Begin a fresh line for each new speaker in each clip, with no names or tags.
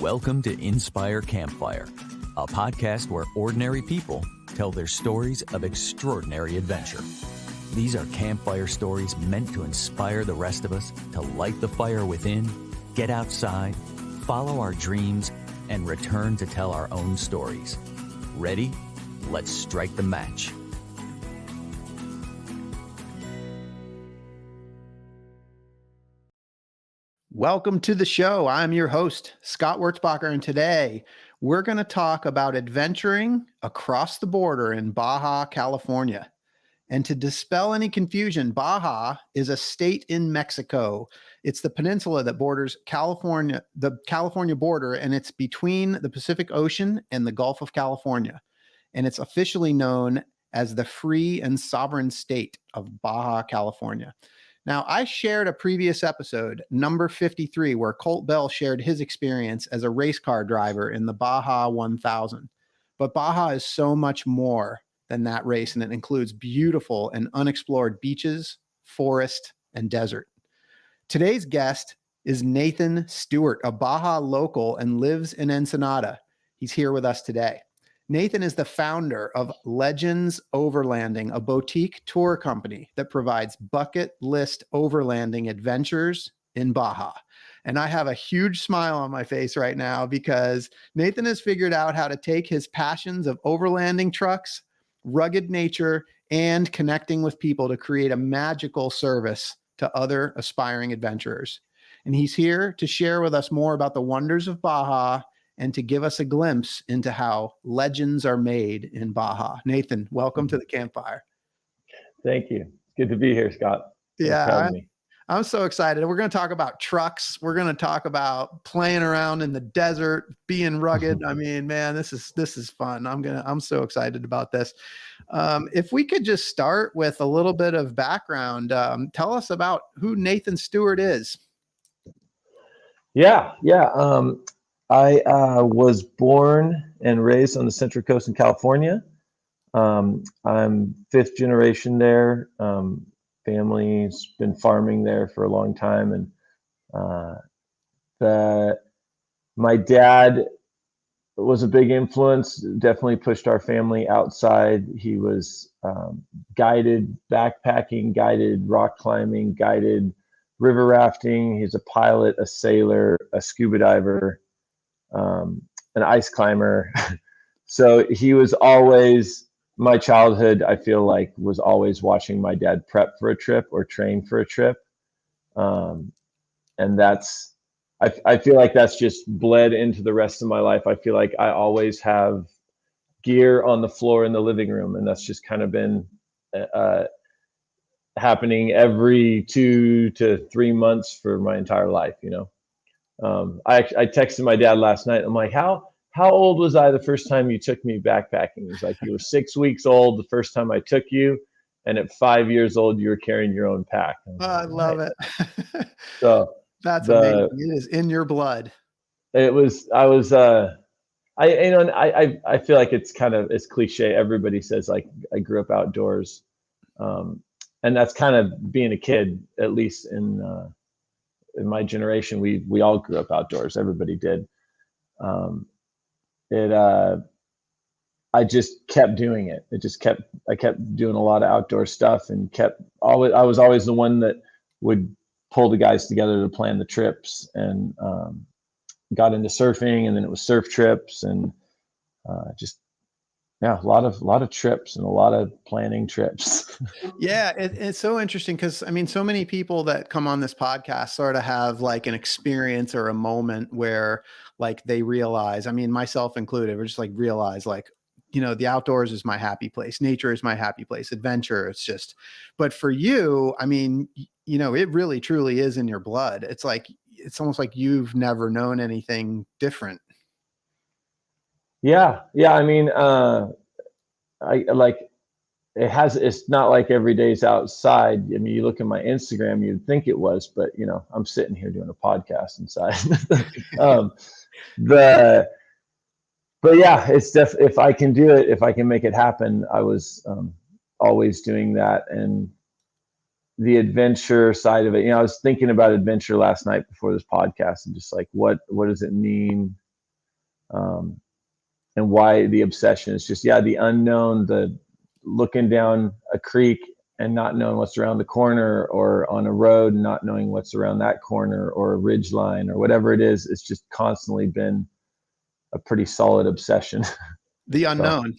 Welcome to Inspire Campfire, a podcast where ordinary people tell their stories of extraordinary adventure. These are campfire stories meant to inspire the rest of us to light the fire within, get outside, follow our dreams, and return to tell our own stories. Ready? Let's strike the match.
Welcome to the show. I'm your host, Scott Wurzbacher, and today we're going to talk about adventuring across the border in Baja, California. And to dispel any confusion, Baja is a state in Mexico. It's the peninsula that borders California, the California border, and it's between the Pacific Ocean and the Gulf of California. And it's officially known as the Free and Sovereign State of Baja California. Now, I shared a previous episode, number 53, where Colt Bell shared his experience as a race car driver in the Baja 1000. But Baja is so much more than that race, and it includes beautiful and unexplored beaches, forest, and desert. Today's guest is Nathan Stuart, a Baja local and lives in Ensenada. He's here with us today. Nathan is the founder of Legends Overlanding, a boutique tour company that provides bucket list overlanding adventures in Baja. And I have a huge smile on my face right now because Nathan has figured out how to take his passions of overlanding trucks, rugged nature, and connecting with people to create a magical service to other aspiring adventurers. And he's here to share with us more about the wonders of Baja and to give us a glimpse into how legends are made in Baja. Nathan, welcome to the campfire.
Thank you. It's good to be here, Scott.
I'm so excited. We're going to talk about trucks. We're going to talk about playing around in the desert, being rugged. I mean, man, this is fun. I'm so excited about this. If we could just start with a little bit of background, tell us about who Nathan Stuart is.
Yeah. I was born and raised on the Central Coast in California. I'm fifth generation there. Family's been farming there for a long time, and my dad was a big influence. Definitely pushed our family outside. He was guided backpacking, guided rock climbing, guided river rafting. He's a pilot, a sailor, a scuba diver. An ice climber. So he was always, my childhood, I feel like, was always watching my dad prep for a trip or train for a trip. And that's, I feel like that's just bled into the rest of my life. I feel like I always have gear on the floor in the living room, and that's just kind of been happening every 2 to 3 months for my entire life, you know. I texted my dad last night. I'm like, how old was I the first time you took me backpacking? He's like, you were 6 weeks old the first time I took you, and at 5 years old you were carrying your own pack.
I love it.
So
that's amazing. It is in your blood.
I feel like it's cliche. Everybody says like I grew up outdoors, and that's kind of being a kid, at least in my generation. We all grew up outdoors. Everybody did. I just kept doing it. I kept doing a lot of outdoor stuff, and I was always the one that would pull the guys together to plan the trips, and got into surfing, and then it was surf trips, and a lot of trips and a lot of planning trips.
Yeah, it's so interesting because, I mean, so many people that come on this podcast sort of have like an experience or a moment where like they realize, I mean, myself included, we're just like realize like, you know, the outdoors is my happy place. Nature is my happy place. Adventure, it's just, but for you, I mean, you know, it really truly is in your blood. It's like, it's almost like you've never known anything different.
Yeah. I mean, it's not like every day's outside. I mean, you look at my Instagram, you'd think it was, but you know, I'm sitting here doing a podcast inside. But yeah, it's if I can do it, if I can make it happen, I was always doing that. And the adventure side of it, you know, I was thinking about adventure last night before this podcast, and just like, what does it mean and why the obsession is just, the unknown, the looking down a creek and not knowing what's around the corner, or on a road, not knowing what's around that corner, or a ridge line, or whatever it is. It's just constantly been a pretty solid obsession.
The unknown.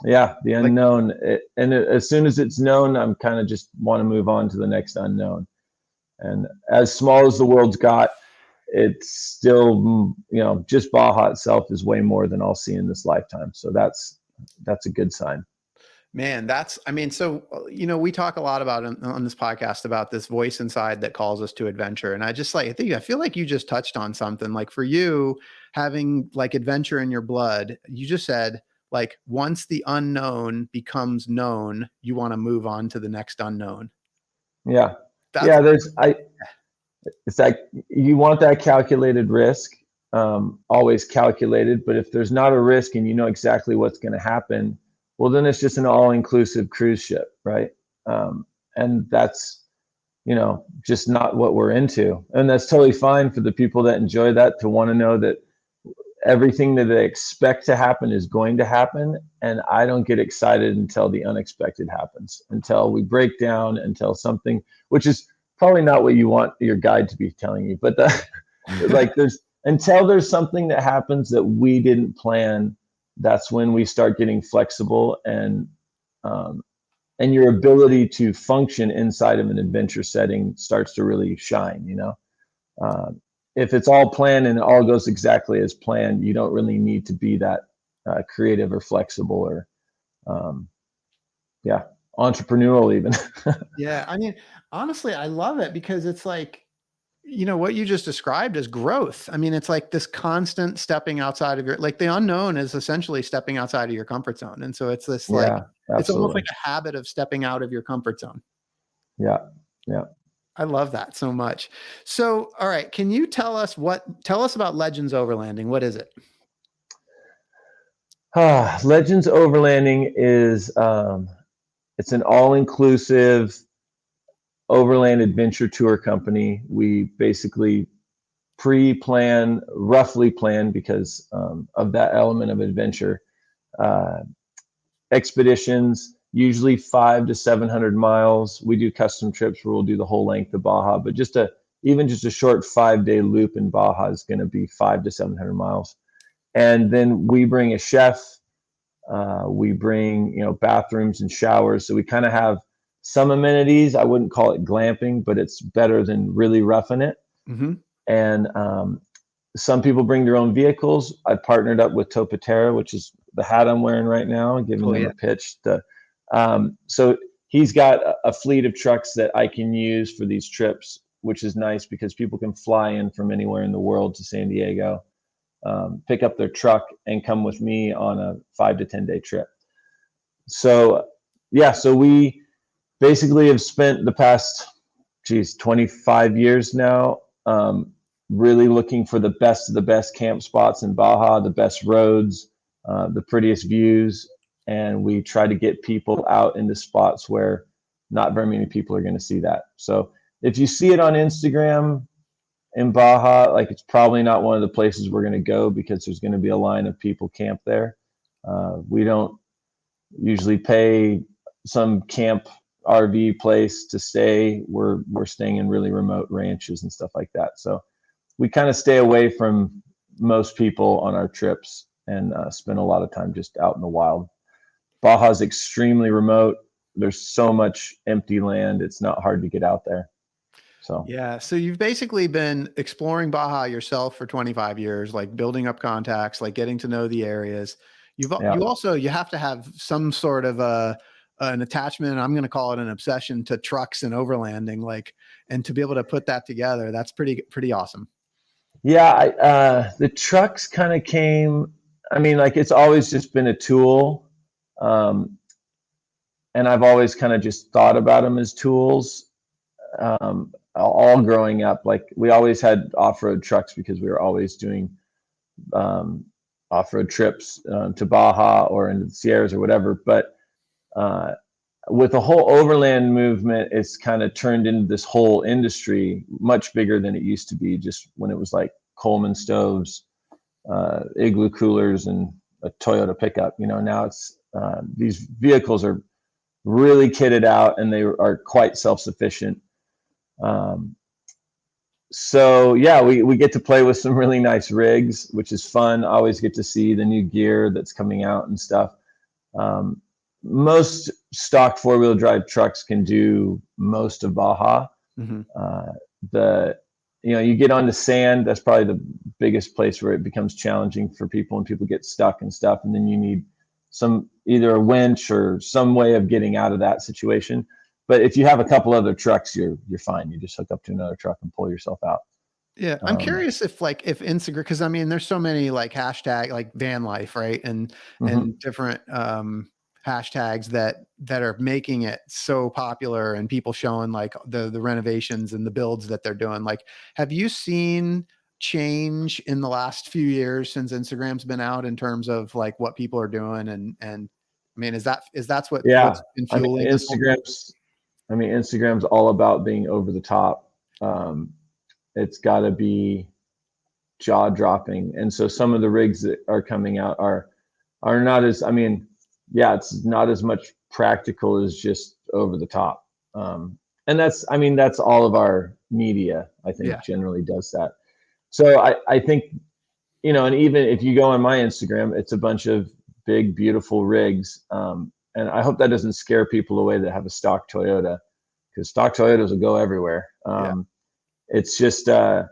So, the unknown. As soon as it's known, I'm kind of just want to move on to the next unknown. And as small as the world's got, it's still, just Baja itself is way more than I'll see in this lifetime. So that's a good sign.
Man, so, we talk a lot about on this podcast about this voice inside that calls us to adventure. And I feel like you just touched on something. Like, for you, having like adventure in your blood, you just said, like, once the unknown becomes known, you want to move on to the next unknown.
Yeah. It's like, you want that calculated risk, always calculated. But if there's not a risk and you know exactly what's going to happen, well, then it's just an all-inclusive cruise ship, right? And that's, just not what we're into. And that's totally fine for the people that enjoy that, to want to know that everything that they expect to happen is going to happen. And I don't get excited until the unexpected happens, until we break down, until something, which is probably not what you want your guide to be telling you, but until there's something that happens that we didn't plan, that's when we start getting flexible, and your ability to function inside of an adventure setting starts to really shine. If it's all planned and it all goes exactly as planned, you don't really need to be that creative or flexible, or entrepreneurial even.
Yeah. I mean, honestly, I love it, because it's like, what you just described as growth. I mean, it's like this constant stepping outside of like, the unknown is essentially stepping outside of your comfort zone. And so it's this, like, it's almost like a habit of stepping out of your comfort zone.
Yeah. Yeah.
I love that so much. So, all right. Can you tell us about Legends Overlanding? What is it?
Legends Overlanding is, it's an all-inclusive overland adventure tour company. We basically roughly plan, because of that element of adventure, expeditions, usually 500 to 700 miles. We do custom trips where we'll do the whole length of Baja, but even just a short 5-day loop in Baja is going to be 500 to 700 miles. And then we bring a chef. We bring, bathrooms and showers. So we kind of have some amenities. I wouldn't call it glamping, but it's better than really roughing it.
Mm-hmm.
And some people bring their own vehicles. I partnered up with Topatera, which is the hat I'm wearing right now, giving them a pitch. So he's got a fleet of trucks that I can use for these trips, which is nice, because people can fly in from anywhere in the world to San Diego, pick up their truck, and come with me on a 5 to 10 day trip. So we basically have spent the past 25 years now, really looking for the best of the best camp spots in Baja, the best roads, the prettiest views. And we try to get people out into spots where not very many people are going to see that. So if you see it on Instagram in Baja, like, it's probably not one of the places we're going to go, because there's going to be a line of people camped there. We don't usually pay some camp RV place to stay. We're staying in really remote ranches and stuff like that. So we kind of stay away from most people on our trips, and spend a lot of time just out in the wild. Baja is extremely remote. There's so much empty land. It's not hard to get out there. So
you've basically been exploring Baja yourself for 25 years, like building up contacts, like getting to know the areas. You have to have some sort of an attachment. I'm going to call it an obsession to trucks and overlanding, and to be able to put that together, that's pretty awesome.
Yeah. The trucks kind of came, it's always just been a tool. And I've always kind of just thought about them as tools. All growing up, like, we always had off-road trucks, because we were always doing off-road trips to Baja or into the Sierras or whatever. But with the whole overland movement, it's kind of turned into this whole industry, much bigger than it used to be, just when it was like Coleman stoves, igloo coolers and a Toyota pickup. Now it's these vehicles are really kitted out and they are quite self-sufficient. So yeah, we get to play with some really nice rigs, which is fun. I always get to see the new gear that's coming out and stuff. Most stock 4-wheel drive trucks can do most of Baja.
Mm-hmm.
You get onto sand, that's probably the biggest place where it becomes challenging for people and people get stuck and stuff. And then you need either a winch or some way of getting out of that situation. But if you have a couple other trucks, you're fine. You just hook up to another truck and pull yourself out.
Yeah. I'm curious if Instagram, because I mean, there's so many like hashtag like van life, right? And different hashtags that are making it so popular and people showing like the renovations and the builds that they're doing. Like, have you seen change in the last few years since Instagram's been out in terms of like what people are doing? And I mean, that's what's been fueling this whole thing?
Instagram's all about being over the top. It's got to be jaw dropping. And so some of the rigs that are coming out are not as, it's not as much practical as just over the top. And that's all of our media, I think, generally does that. So I think, and even if you go on my Instagram, it's a bunch of big, beautiful rigs. And I hope that doesn't scare people away that have a stock Toyota, because stock Toyotas will go everywhere. It's just, those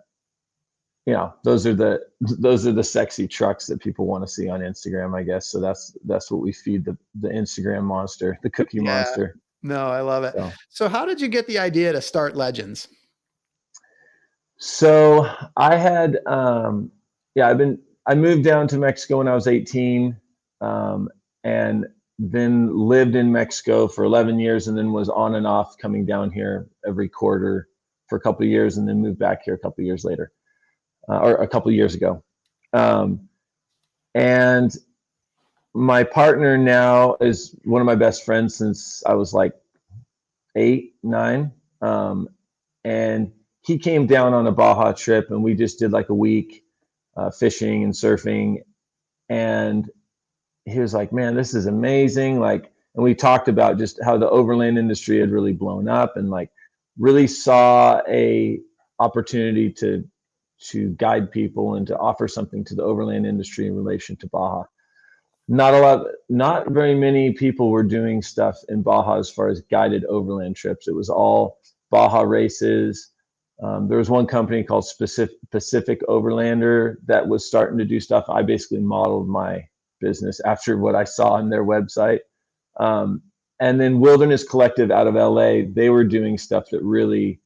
are the sexy trucks that people want to see on Instagram, I guess. So that's what we feed the Instagram monster, the cookie monster.
No, I love it. So how did you get the idea to start Legends?
So I had, I moved down to Mexico when I was 18, and then lived in Mexico for 11 years and then was on and off coming down here every quarter for a couple of years and then moved back here a couple of years later, or a couple of years ago. And my partner now is one of my best friends since I was like 8, 9. And he came down on a Baja trip and we just did like a week fishing and surfing. And he was like, man, this is amazing. Like, and we talked about just how the overland industry had really blown up and like really saw a opportunity to guide people and to offer something to the overland industry in relation to Baja. Not very many people were doing stuff in Baja as far as guided overland trips. It was all Baja races. There was one company called Pacific Overlander that was starting to do stuff. I basically modeled my business after what I saw on their website. And then Wilderness Collective out of LA, they were doing stuff that really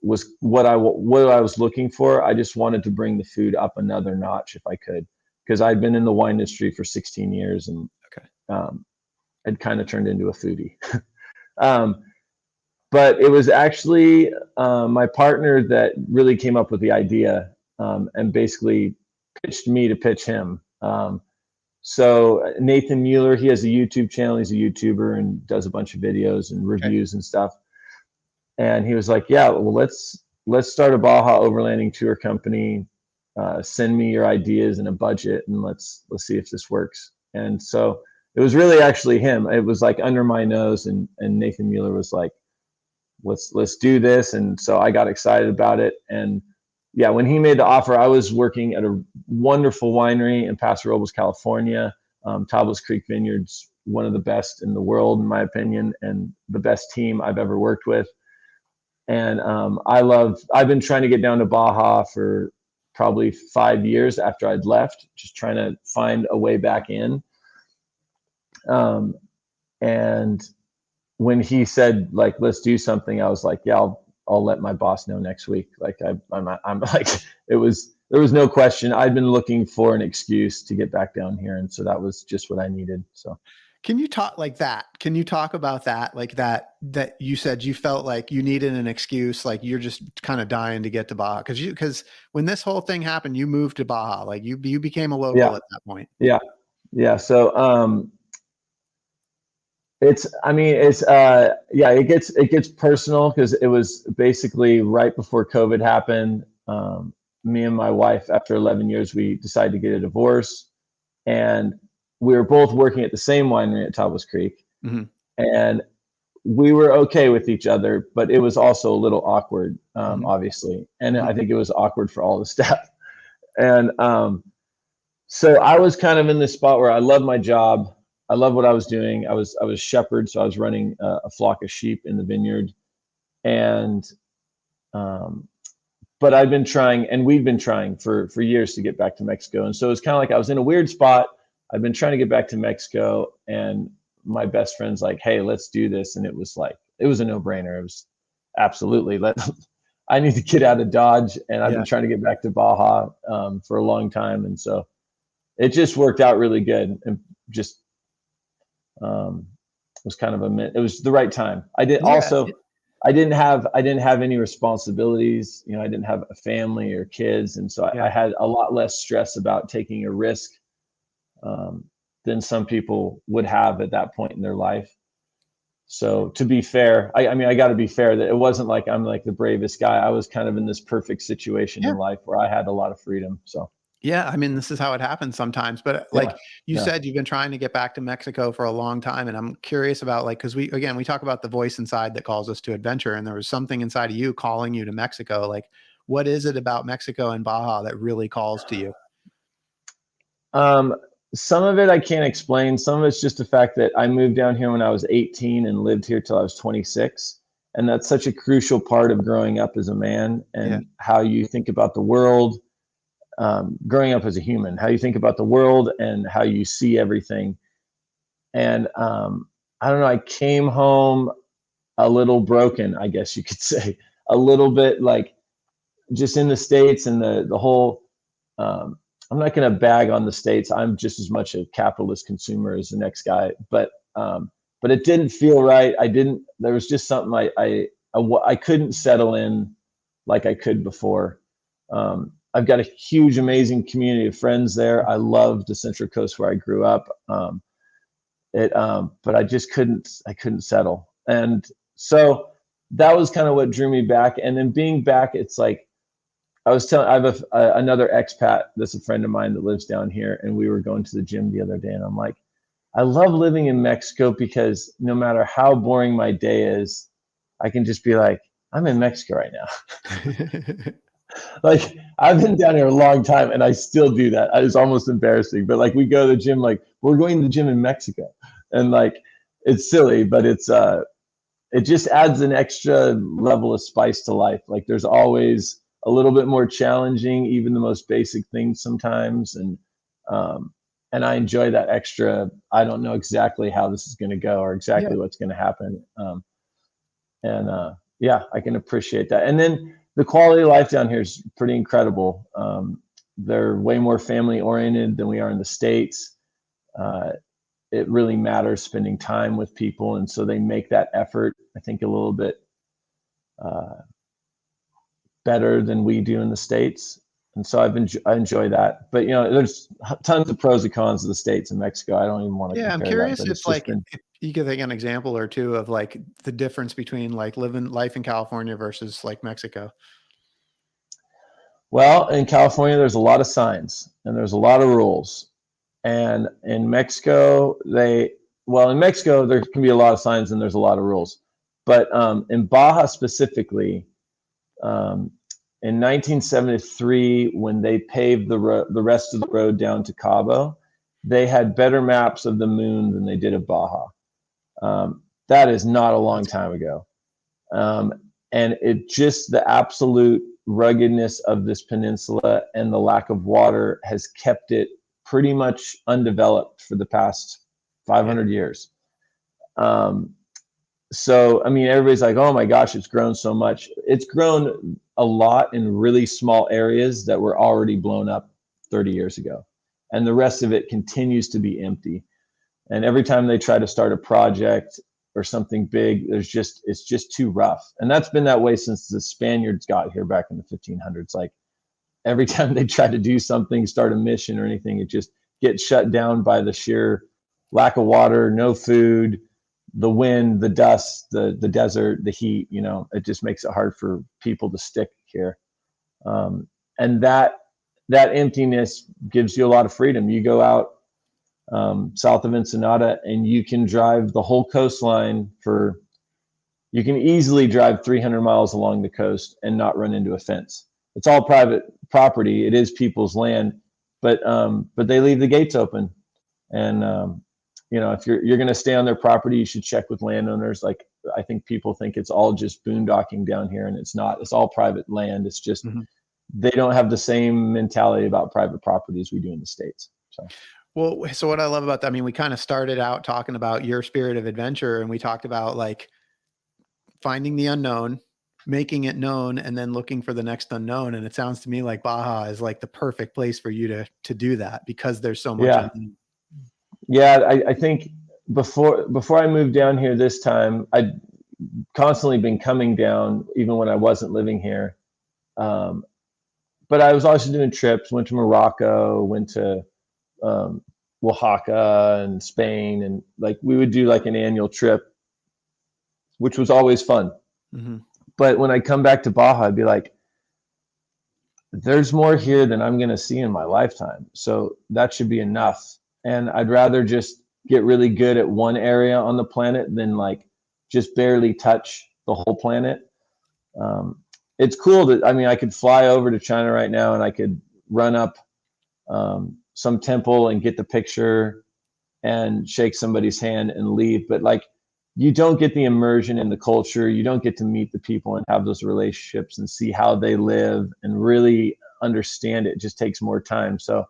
was what I was looking for. I just wanted to bring the food up another notch if I could, because I'd been in the wine industry for 16 years and I'd kind of turned into a foodie. But it was actually my partner that really came up with the idea and basically pitched me to pitch him. So Nathan Mueller, he has a YouTube channel. He's a YouTuber and does a bunch of videos and reviews and stuff. And he was like, yeah, well, let's start a Baja overlanding tour company. Send me your ideas and a budget and let's see if this works. And so it was really actually him. It was like under my nose and Nathan Mueller was like, let's do this. And so I got excited about it. And yeah, when he made the offer, I was working at a wonderful winery in Paso Robles, California. Tablas Creek Vineyards, one of the best in the world, in my opinion, and the best team I've ever worked with. And I've been trying to get down to Baja for probably 5 years after I'd left, just trying to find a way back in. And when he said like, let's do something, I was like, yeah, I'll let my boss know next week. Like I'm like, there was no question. I'd been looking for an excuse to get back down here. And so that was just what I needed. So.
Can you talk like that? Can you talk about that? Like that you said you felt like you needed an excuse, like you're just kind of dying to get to Baja. Because when this whole thing happened, you moved to Baja, like you became a local at that point.
Yeah. So, it gets personal because it was basically right before COVID happened. me and my wife, after 11 years, we decided to get a divorce, and we were both working at the same winery at Tawas Creek.
Mm-hmm.
And we were okay with each other, but it was also a little awkward, obviously. And I think it was awkward for all the staff. And so I was kind of in this spot where I love my job. I love what I was doing. I was shepherd, so I was running a flock of sheep in the vineyard. And but I've been trying, and we've been trying for years to get back to Mexico. And so it's kind of like I was in a weird spot. I've been trying to get back to Mexico, and my best friend's like, "Hey, let's do this." And it was a no-brainer. It was absolutely, I need to get out of Dodge, and I've been trying to get back to Baja for a long time. And so it just worked out really good, and just was kind of it was the right time. I didn't have any responsibilities. I didn't have a family or kids. And so I had a lot less stress about taking a risk than some people would have at that point in their life. So to be fair, I mean, I got to be fair that it wasn't like I'm like the bravest guy. I was kind of in this perfect situation in life where I had a lot of freedom. So.
Yeah, I mean, this is how it happens sometimes. But like you said, you've been trying to get back to Mexico for a long time. And I'm curious about because we talk about the voice inside that calls us to adventure. And there was something inside of you calling you to Mexico. Like, what is it about Mexico and Baja that really calls to you?
Some of it I can't explain. Some of it's just the fact that I moved down here when I was 18 and lived here till I was 26. And that's such a crucial part of growing up as a man and how you think about the world. Growing up as a human, how you think about the world and how you see everything. And I don't know, I came home a little broken, I guess you could say, a little bit like just in the States and the whole, I'm not going to bag on the States. I'm just as much a capitalist consumer as the next guy, but it didn't feel right. There was just something I couldn't settle in like I could before. I've got a huge, amazing community of friends there. I love the Central Coast where I grew up. But I just couldn't settle. And so that was kind of what drew me back. And then being back, it's like, I have another expat that's a friend of mine that lives down here. And we were going to the gym the other day. And I'm like, I love living in Mexico because no matter how boring my day is, I can just be like, I'm in Mexico right now. Like I've been down here a long time and I still do that. It's almost embarrassing, but like we go to the gym, like we're going to the gym in Mexico, and like it's silly, but it just adds an extra level of spice to life. Like there's always a little bit more challenging, even the most basic things sometimes. And I enjoy that extra, I don't know exactly how this is going to go or exactly what's going to happen. I can appreciate that. And then the quality of life down here is pretty incredible. They're way more family oriented than we are in the States. It really matters spending time with people. And so they make that effort, I think, a little bit better than we do in the States. And so I enjoy that. But, there's tons of pros and cons of the States and Mexico. I don't even want to compare
I'm curious
that,
if if you could think an example or two of like the difference between like living life in California versus like Mexico.
Well, in California, there's a lot of signs and there's a lot of rules. And in Mexico, there can be a lot of signs and there's a lot of rules. But in Baja specifically, in 1973, when they paved the rest of the road down to Cabo, they had better maps of the moon than they did of Baja. That is not a long time ago. And it just, the absolute ruggedness of this peninsula and the lack of water has kept it pretty much undeveloped for the past 500 years. So, I mean, everybody's like, oh my gosh, it's grown so much. It's grown a lot in really small areas that were already blown up 30 years ago. And the rest of it continues to be empty. And every time they try to start a project or something big, it's just too rough. And that's been that way since the Spaniards got here back in the 1500s. Like every time they try to do something, start a mission or anything, it just gets shut down by the sheer lack of water, no food, the wind, the dust, the desert, the heat. It just makes it hard for people to stick here. And And that emptiness gives you a lot of freedom. You go out south of Ensenada and you can drive the whole coastline you can easily drive 300 miles along the coast and not run into a fence. It's all private property. It is people's land, but they leave the gates open. And if you're going to stay on their property, you should check with landowners. Like, I think people think it's all just boondocking down here, and it's not. It's all private land. It's just they don't have the same mentality about private property as we do in the States.
So what I love about that, I mean, we kind of started out talking about your spirit of adventure, and we talked about like finding the unknown, making it known, and then looking for the next unknown. And it sounds to me like Baja is like the perfect place for you to do that, because there's so much unknown.
Yeah, I think before I moved down here this time, I'd constantly been coming down, even when I wasn't living here. But I was also doing trips, went to Morocco, went to Oaxaca and Spain. And like, we would do like an annual trip, which was always fun. But when I come back to Baja, I'd be like, there's more here than I'm going to see in my lifetime. So that should be enough. And I'd rather just get really good at one area on the planet than like just barely touch the whole planet. It's cool that, I mean, I could fly over to China right now and I could run up some temple and get the picture and shake somebody's hand and leave. But like, you don't get the immersion in the culture. You don't get to meet the people and have those relationships and see how they live and really understand it. It just takes more time. So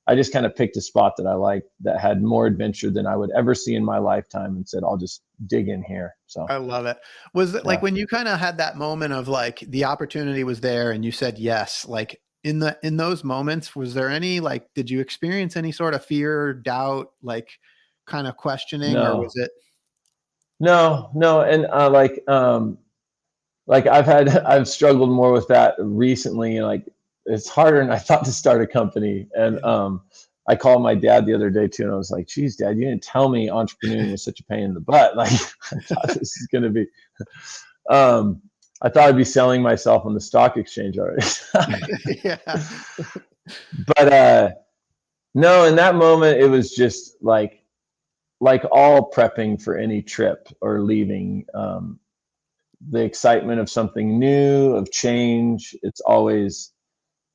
I just kind of picked a spot that I liked, that had more adventure than I would ever see in my lifetime, and said, I'll just dig in here. So
I love it. Was it like when you kind of had that moment of like the opportunity was there and you said yes, like in those moments, was there any, like, did you experience any sort of fear, doubt, like kind of questioning, or was it?
No. And like I've struggled more with that recently. Like, it's harder than I thought to start a company. And I called my dad the other day too, and I was like, geez, Dad, you didn't tell me entrepreneuring was such a pain in the butt. Like, I thought this is going to be, I thought I'd be selling myself on the stock exchange already. But no, in that moment, it was just like all prepping for any trip or leaving, the excitement of something new, of change. It's always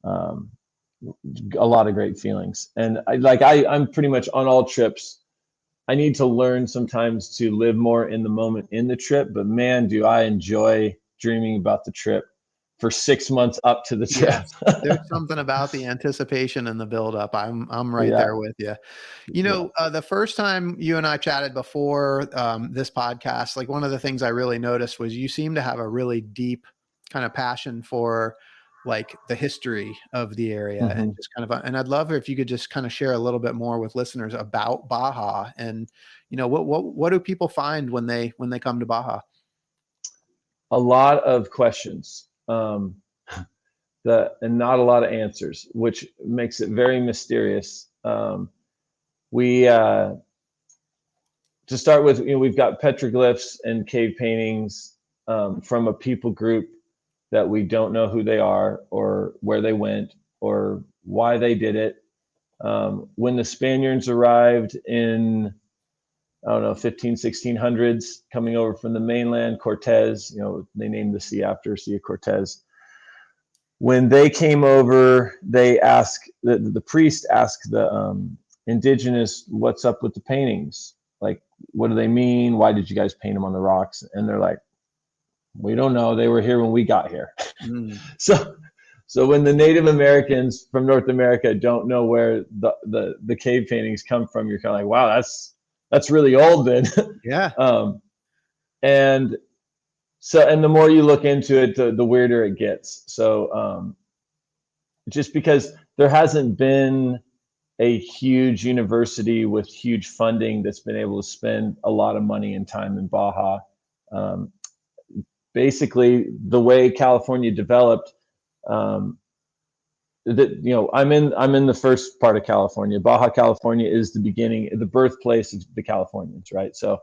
a lot of great feelings. And I'm pretty much on all trips. I need to learn sometimes to live more in the moment in the trip, but man, do I enjoy dreaming about the trip for 6 months up to the trip.
Yes. There's something about the anticipation and the buildup. I'm right there with you. The first time you and I chatted before this podcast, like, one of the things I really noticed was you seem to have a really deep kind of passion for like the history of the area, and just kind of, and I'd love if you could just kind of share a little bit more with listeners about Baja, and what do people find when they come to Baja?
A lot of questions, and not a lot of answers, which makes it very mysterious. We to start with, we've got petroglyphs and cave paintings from a people group that we don't know who they are or where they went or why they did it. When the Spaniards arrived in, I don't know, 1600s, coming over from the mainland, Cortez, they named the sea after Sea of Cortez. When they came over, they asked, the priest asked the indigenous, what's up with the paintings? Like, what do they mean? Why did you guys paint them on the rocks? And they're like, we don't know. They were here when we got here. So when the Native Americans from North America don't know where the cave paintings come from, you're kind of like, wow, that's really old then.
Yeah.
And the more you look into it, the weirder it gets. So just because there hasn't been a huge university with huge funding that's been able to spend a lot of money and time in Baja. Basically, the way California developed, I'm in the first part of California. Baja California is the beginning, the birthplace of the Californians, right? So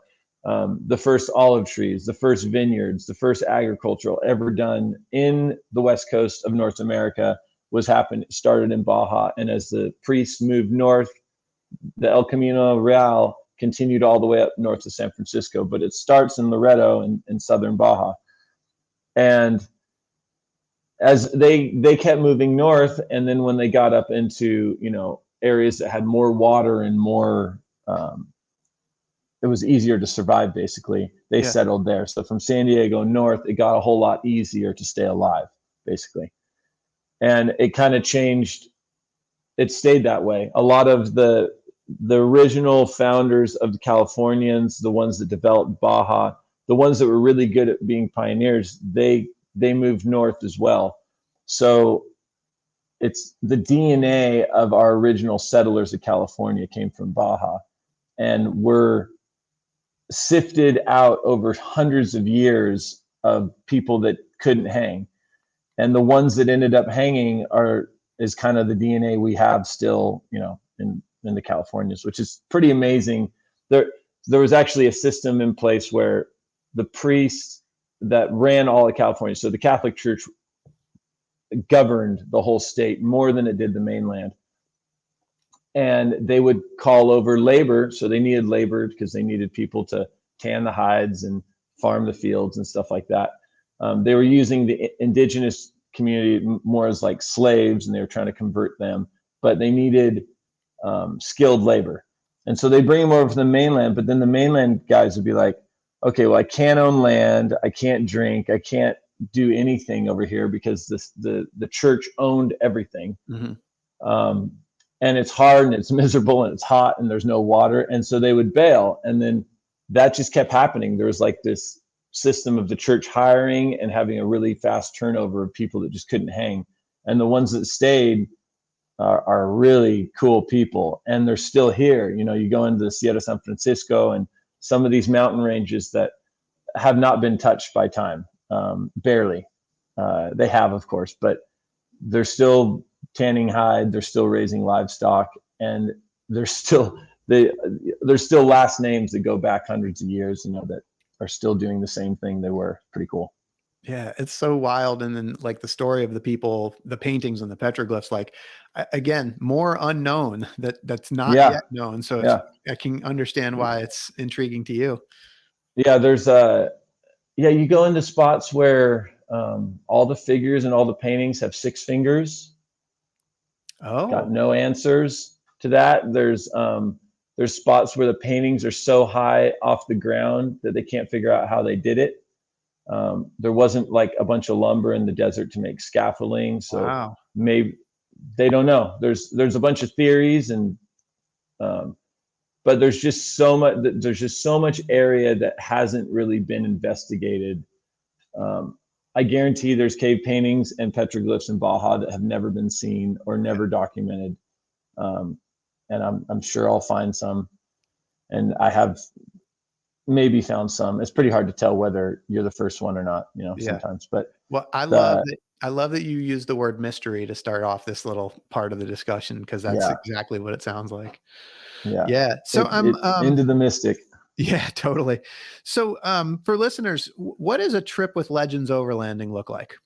the first olive trees, the first vineyards, the first agricultural ever done in the west coast of North America started in Baja. And as the priests moved north, the El Camino Real continued all the way up north to San Francisco, but it starts in Loreto in southern Baja. And as they kept moving north, and then when they got up into, areas that had more water and more, it was easier to survive, basically, they settled there. So from San Diego north, it got a whole lot easier to stay alive, basically. And it kind of changed. It stayed that way. A lot of the original founders of the Californians, the ones that developed Baja, the ones that were really good at being pioneers, they moved north as well. So it's the DNA of our original settlers of California came from Baja, and we're sifted out over hundreds of years of people that couldn't hang. And the ones that ended up hanging is kind of the DNA we have still, in the Californias, which is pretty amazing. There was actually a system in place where the priests that ran all of California, so the Catholic Church governed the whole state more than it did the mainland. And they would call over labor. So they needed labor because they needed people to tan the hides and farm the fields and stuff like that. They were using the indigenous community more as like slaves, and they were trying to convert them, but they needed skilled labor. And so they bring them over from the mainland, but then the mainland guys would be like, okay, well, I can't own land, I can't drink, I can't do anything over here because the church owned everything. Mm-hmm. And it's hard and it's miserable and it's hot and there's no water. And so they would bail. And then that just kept happening. There was like this system of the church hiring and having a really fast turnover of people that just couldn't hang. And the ones that stayed are really cool people, and they're still here. You go into the Sierra San Francisco and some of these mountain ranges that have not been touched by time, barely. They have, of course, but they're still tanning hide, they're still raising livestock, and there's still last names that go back hundreds of years, that are still doing the same thing they were. Pretty cool.
Yeah, it's so wild. And then like the story of the people, the paintings and the petroglyphs, like again, more unknown that's not yet known. So I can understand why it's intriguing to you.
Yeah, there's you go into spots where all the figures and all the paintings have 6 fingers.
Oh,
got no answers to that. There's spots where the paintings are so high off the ground that they can't figure out how they did it. There wasn't like a bunch of lumber in the desert to make scaffolding, so maybe they don't know. There's a bunch of theories, and but there's just so much area that hasn't really been investigated. I guarantee there's cave paintings and petroglyphs in Baja that have never been seen or never documented, and I'm sure I'll find some, and I have maybe found some. It's pretty hard to tell whether you're the first one or not, sometimes. But
I love that you use the word mystery to start off this little part of the discussion, because that's exactly what it sounds like. Yeah. So I'm
into the mystic.
Yeah, totally. So for listeners, what does a trip with Legends Overlanding look like?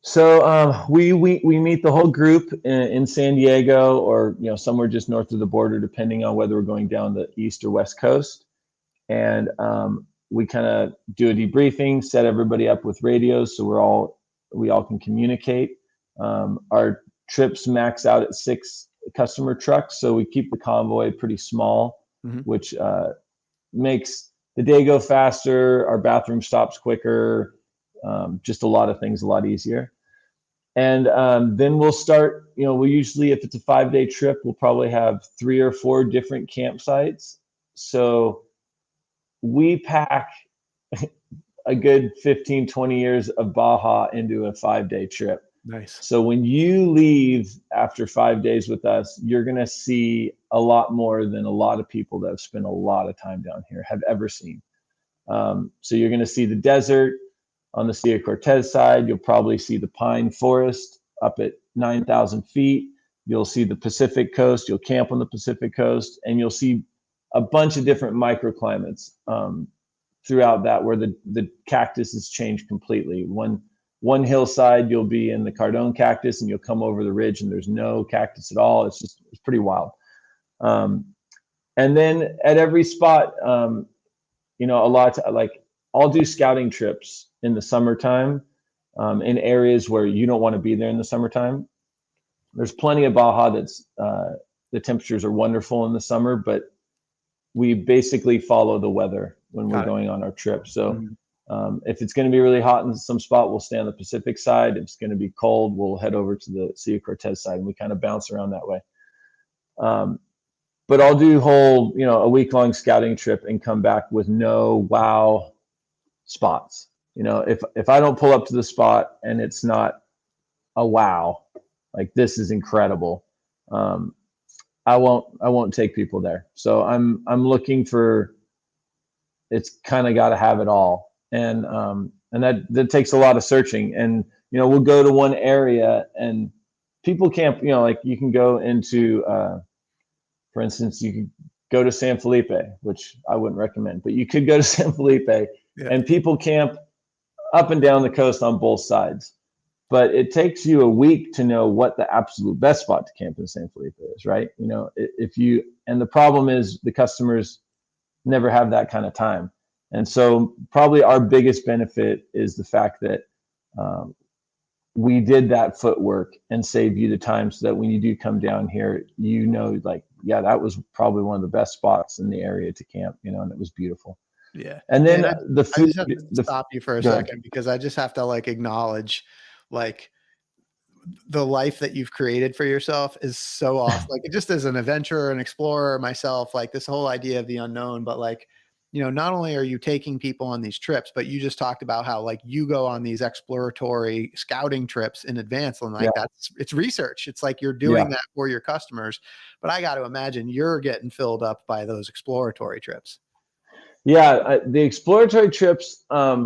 So we meet the whole group in San Diego, or somewhere just north of the border, depending on whether we're going down the east or west coast. And we kind of do a debriefing, set everybody up with radios so we all can communicate. Our trips max out at 6 customer trucks, so we keep the convoy pretty small, which makes the day go faster. Our bathroom stops quicker. Just a lot of things a lot easier. And then we'll start, we usually, if it's a 5-day trip, we'll probably have 3 or 4 different campsites. So we pack a good 15, 20 years of Baja into a 5-day trip.
Nice.
So when you leave after 5 days with us, you're going to see a lot more than a lot of people that have spent a lot of time down here have ever seen. So you're going to see the desert on the Sierra Cortez side. You'll probably see the pine forest up at 9,000 feet. You'll see the Pacific coast. You'll camp on the Pacific coast, and you'll see a bunch of different microclimates throughout that, where the cactuses change completely. One one hillside, you'll be in the Cardone cactus, and you'll come over the ridge and there's no cactus at all. It's pretty wild. And then at every spot, I'll do scouting trips in the summertime, in areas where you don't want to be there in the summertime. There's plenty of Baja that's, the temperatures are wonderful in the summer, but we basically follow the weather when we're going on our trip. So if it's going to be really hot in some spot, we'll stay on the Pacific side. If it's going to be cold, we'll head over to the Sea of Cortez side, and we kind of bounce around that way. But I'll do a week-long scouting trip and come back with no wow spots. If I don't pull up to the spot and it's not a wow, like this is incredible, I won't take people there. So I'm looking for, it's kind of got to have it all. And that takes a lot of searching. And, we'll go to one area and people camp, like you can go into, for instance, you could go to San Felipe, which I wouldn't recommend, but you could go to San Felipe and people camp up and down the coast on both sides. But it takes you a week to know what the absolute best spot to camp in San Felipe is, right? And the problem is the customers never have that kind of time. And so probably our biggest benefit is the fact that we did that footwork and save you the time, so that when you do come down here, that was probably one of the best spots in the area to camp, and it was beautiful.
Yeah.
And then
the food. I just have to stop you for a second, because I just have to acknowledge the life that you've created for yourself is so awesome. Just as an adventurer, an explorer myself, this whole idea of the unknown, but not only are you taking people on these trips, but you just talked about how you go on these exploratory scouting trips in advance, and it's research. It's you're doing that for your customers. But I got to imagine you're getting filled up by those exploratory trips.
Yeah, the exploratory trips, I've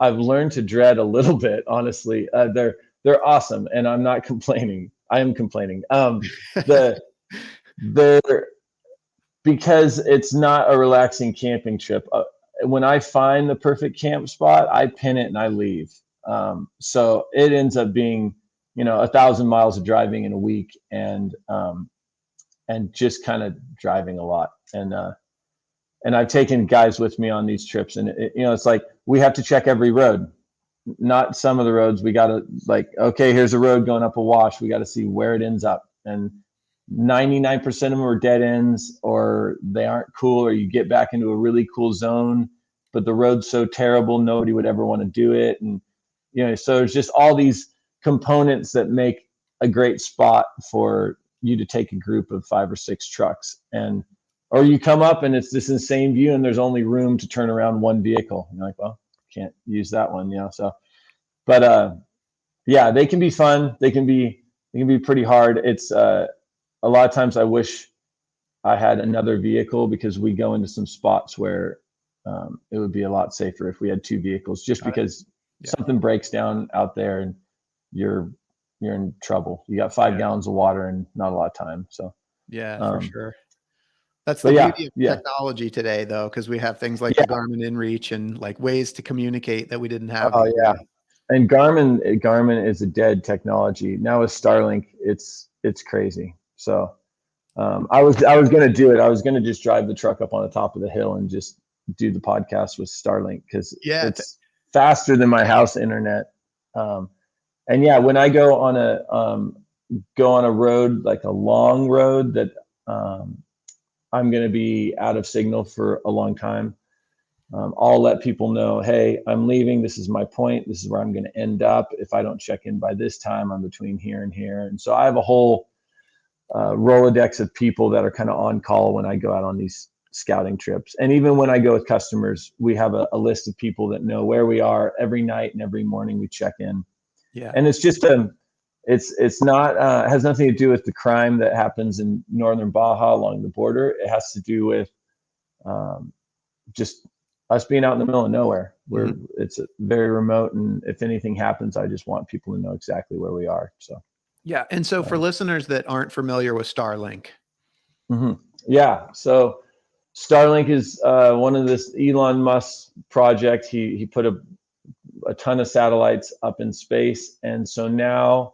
learned to dread a little bit, honestly. They're awesome, and I'm not complaining. I am complaining. Because it's not a relaxing camping trip. When I find the perfect camp spot, I pin it and I leave. So it ends up being, 1,000 miles of driving in a week, and just kind of driving a lot. And I've taken guys with me on these trips, and it's we have to check every road. Not some of the roads. We got to okay, here's a road going up a wash. We got to see where it ends up. And 99% of them are dead ends, or they aren't cool, or you get back into a really cool zone, but the road's so terrible, nobody would ever want to do it. And, so there's just all these components that make a great spot for you to take a group of 5 or 6 trucks. Or you come up and it's this insane view and there's only room to turn around one vehicle. You're well, can't use that one, so, but, yeah, they can be fun. They can be pretty hard. It's, a lot of times I wish I had another vehicle, because we go into some spots where it would be a lot safer if we had 2 vehicles, just because something breaks down out there and you're in trouble. You got 5 gallons of water and not a lot of time. So
for sure. That's the beauty of technology today, though, because we have things like the Garmin InReach and ways to communicate that we didn't have.
Oh yeah. And Garmin is a dead technology. Now with Starlink, it's crazy. So I was going to do it. I was going to just drive the truck up on the top of the hill and just do the podcast with Starlink, because it's faster than my house internet. And when I go on a road, a long road that I'm going to be out of signal for a long time, I'll let people know, hey, I'm leaving. This is my point. This is where I'm going to end up. If I don't check in by this time, I'm between here and here. And so I have a whole Rolodex of people that are kind of on call when I go out on these scouting trips. And even when I go with customers, we have a list of people that know where we are every night, and every morning we check in. Yeah. And it's just it's not has nothing to do with the crime that happens in northern Baja along the border. It has to do with just us being out in the middle of nowhere, where it's very remote, and if anything happens, I just want people to know exactly where we are. So
yeah. And so for listeners that aren't familiar with Starlink.
So Starlink is one of this Elon Musk project. He put a a ton of satellites up in space. And so now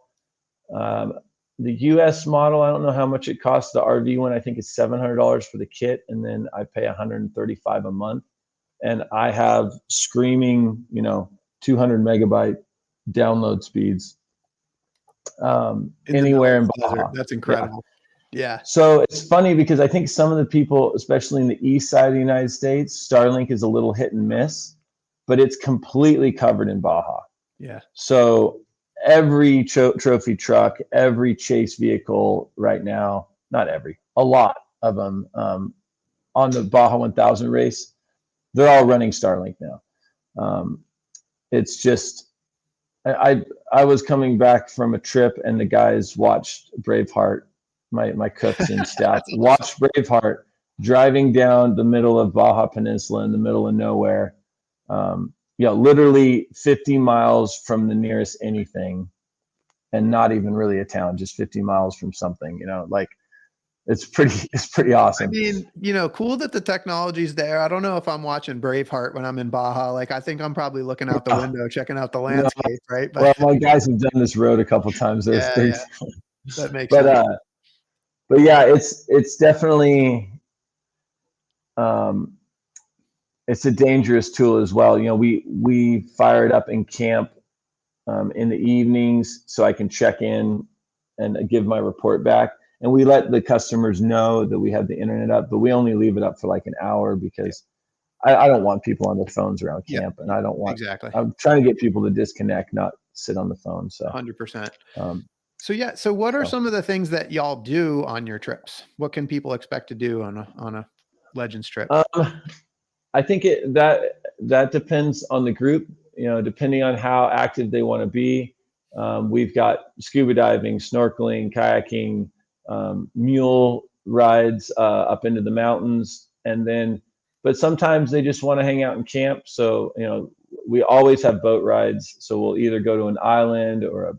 the US model, I don't know how much it costs. The RV one, I think it's $700 for the kit. And then I pay $135 a month. And I have screaming, 200 megabyte download speeds anywhere in Baja.
That's incredible. Yeah.
So it's funny because I think some of the people, especially in the east side of the United States, Starlink is a little hit and miss, but it's completely covered in Baja.
Yeah.
So every trophy truck, every chase vehicle right now, not every, a lot of them on the Baja 1000 race, they're all running Starlink now. It's just, I was coming back from a trip and the guys watched Braveheart, my cooks and staff watched Braveheart driving down the middle of Baja Peninsula in the middle of nowhere. Literally 50 miles from the nearest anything and not even really a town, just 50 miles from something, it's pretty awesome.
I mean, cool that the technology's there. I don't know if I'm watching Braveheart when I'm in Baja. Like, I think I'm probably looking out the window, checking out the landscape, right?
But, well, my guys have done this road a couple times.
Yeah. That makes sense.
But yeah, it's definitely, it's a dangerous tool as well. We fire it up in camp in the evenings so I can check in and give my report back. And we let the customers know that we have the internet up, but we only leave it up for like an hour because I don't want people on their phones around camp, and I don't want.
Exactly.
I'm trying to get people to disconnect, not sit on the phone. So
100%. So what are some of the things that y'all do on your trips? What can people expect to do on a Legends trip?
I think that depends on the group. Depending on how active they want to be. We've got scuba diving, snorkeling, kayaking, mule rides up into the mountains, but sometimes they just want to hang out in camp. So we always have boat rides. So we'll either go to an island or a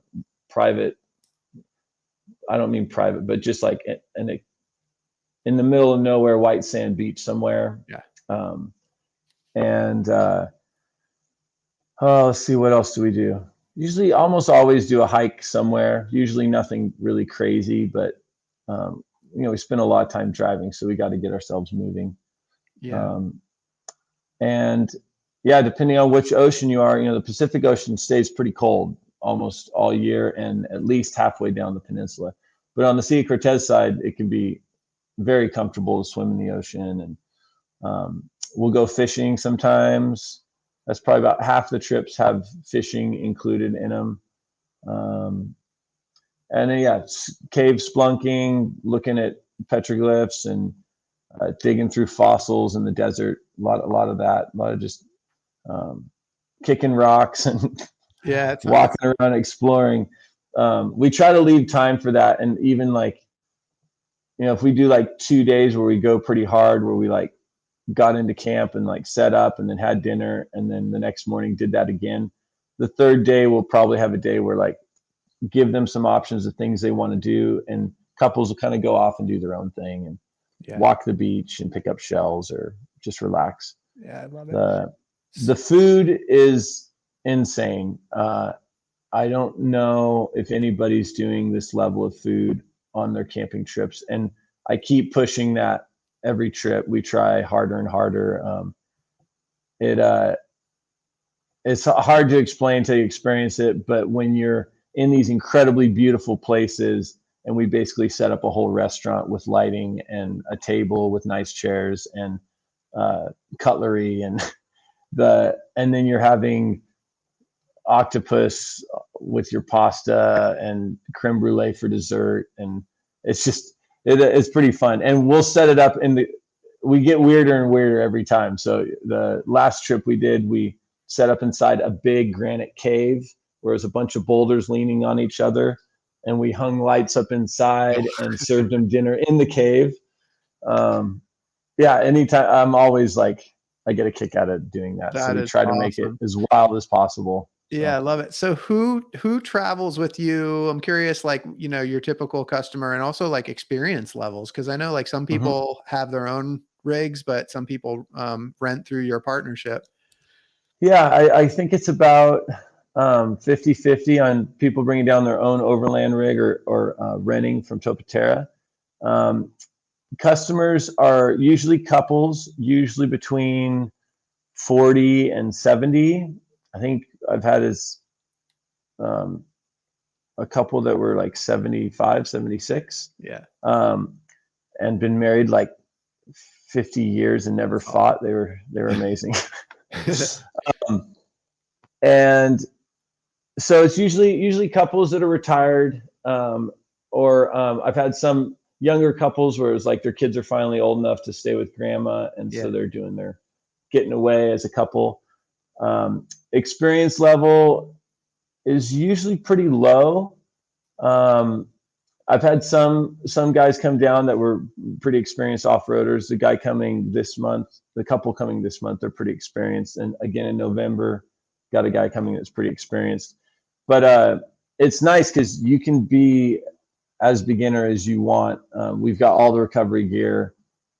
private. I don't mean private, but just like in the middle of nowhere, white sand beach somewhere.
Yeah.
Let's see, what else do we do? Usually, almost always do a hike somewhere. Usually nothing really crazy, but we spend a lot of time driving, so we got to get ourselves moving.
Yeah.
Depending on which ocean you are, the Pacific Ocean stays pretty cold almost all year and at least halfway down the peninsula. But on the Sea of Cortez side, it can be very comfortable to swim in the ocean. And we'll go fishing sometimes. That's probably about half the trips have fishing included in them. And then, cave splunking, looking at petroglyphs and digging through fossils in the desert. A lot of that. A lot of just kicking rocks and walking around exploring. We try to leave time for that. And even if we do 2 days where we go pretty hard, where we got into camp and set up and then had dinner and then the next morning did that again. The third day we'll probably have a day where give them some options of things they want to do, and couples will kind of go off and do their own thing and walk the beach and pick up shells or just relax.
Yeah, I love it.
The food is insane. I don't know if anybody's doing this level of food on their camping trips, and I keep pushing that. Every trip we try harder and harder. It's hard to explain until you experience it, but when you're in these incredibly beautiful places and we basically set up a whole restaurant with lighting and a table with nice chairs and cutlery and then you're having octopus with your pasta and creme brulee for dessert, and it's just it's pretty fun. And we'll set it up we get weirder and weirder every time. So the last trip we did, we set up inside a big granite cave where there's a bunch of boulders leaning on each other, and we hung lights up inside and served them dinner in the cave. Anytime, I'm always I get a kick out of doing that. So we try to make it as wild as possible.
Yeah, I love it. So who travels with you? I'm curious, your typical customer, and also experience levels. Cause I know some people have their own rigs, but some people rent through your partnership.
Yeah, I think it's about 50-50 on people bringing down their own overland rig or renting from Topatera. Um, Customers are usually couples, usually between 40 and 70. I think I've had um, a couple that were like 75, 76,
Yeah.
and been married like 50 years and never
That's
fought. They were amazing. um, and so it's usually couples that are retired, or I've had some younger couples where it's like their kids are finally old enough to stay with grandma, and so
Yeah.
they're getting away as a couple. Experience level is usually pretty low. Um, I've had some guys come down that were pretty experienced off-roaders. The couple coming this month, they're pretty experienced. And again, in November, got a guy coming that's pretty experienced. But it's nice because you can be as beginner as you want. We've got all the recovery gear.